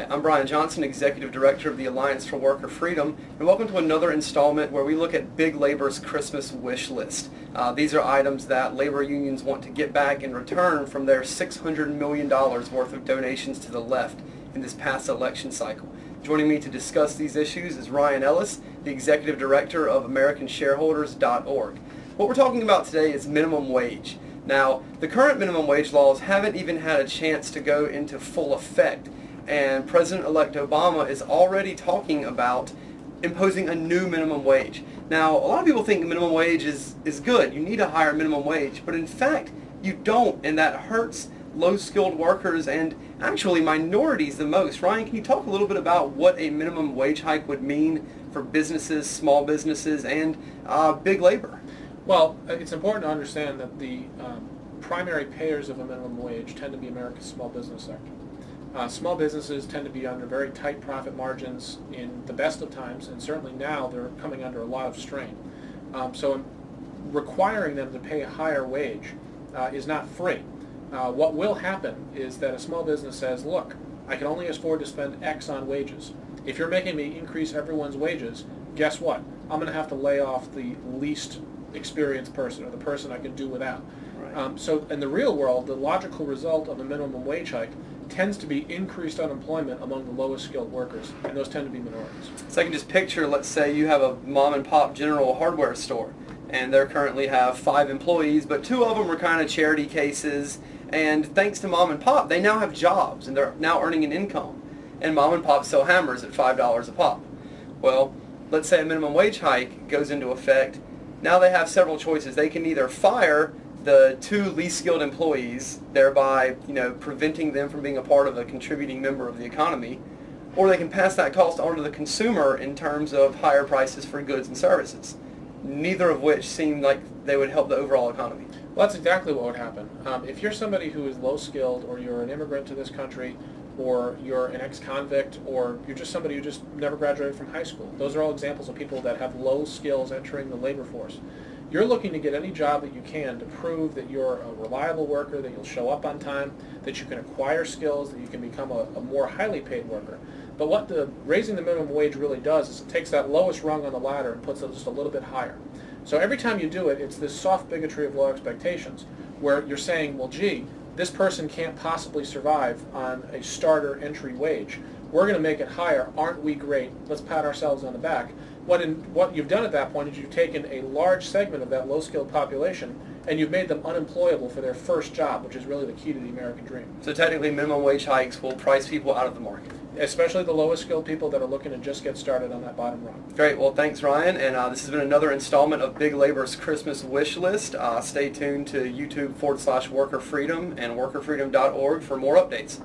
I'm Brian Johnson, Executive Director of the Alliance for Worker Freedom, and welcome to another installment where we look at Big Labor's Christmas wish list. These are items that labor unions want to get back in return from their $600 million worth of donations to the left in this past election cycle. Joining me to discuss these issues is Ryan Ellis, the Executive Director of AmericanShareholders.org. What we're talking about today is minimum wage. Now, the current minimum wage laws haven't even had a chance to go into full effect, and President-elect Obama is already talking about imposing a new minimum wage. Now, a lot of people think minimum wage is good. You need a higher minimum wage, but in fact, you don't, and that hurts low-skilled workers and actually minorities the most. Ryan, can you talk a little bit about what a minimum wage hike would mean for businesses, small businesses, and big labor? Well, it's important to understand that the primary payers of a minimum wage tend to be America's small business sector. Small businesses tend to be under very tight profit margins in the best of times, and certainly now they're coming under a lot of strain. So requiring them to pay a higher wage is not free. What will happen is that a small business says, look, I can only afford to spend X on wages. If you're making me increase everyone's wages, guess what? I'm going to have to lay off the least experienced person, or the person I can do without. Right. So in the real world, the logical result of a minimum wage hike tends to be increased unemployment among the lowest skilled workers, and those tend to be minorities. So I can just picture, let's say you have a mom and pop general hardware store, and they currently have 5 employees, but 2 of them are kind of charity cases, and thanks to mom and pop, they now have jobs, and they're now earning an income, and mom and pop sell hammers at $5 a pop. Well, let's say a minimum wage hike goes into effect. Now they have several choices. They can either fire the 2 least skilled employees, thereby, preventing them from being a part of a contributing member of the economy, or they can pass that cost on to the consumer in terms of higher prices for goods and services, neither of which seem like they would help the overall economy. Well, that's exactly what would happen. If you're somebody who is low skilled, or you're an immigrant to this country, or you're an ex-convict, or you're just somebody who just never graduated from high school. Those are all examples of people that have low skills entering the labor force. You're looking to get any job that you can to prove that you're a reliable worker, that you'll show up on time, that you can acquire skills, that you can become a more highly paid worker. But what raising the minimum wage really does is it takes that lowest rung on the ladder and puts it just a little bit higher. So every time you do it, it's this soft bigotry of low expectations, where you're saying, well, gee, this person can't possibly survive on a starter entry wage. We're going to make it higher. Aren't we great? Let's pat ourselves on the back. What you've done at that point is you've taken a large segment of that low-skilled population and you've made them unemployable for their first job, which is really the key to the American dream. So technically minimum wage hikes will price people out of the market. Especially the lowest skilled people that are looking to just get started on that bottom rung. Great. Well, thanks, Ryan. And this has been another installment of Big Labor's Christmas Wish List. Stay tuned to YouTube/Worker Freedom and workerfreedom.org for more updates.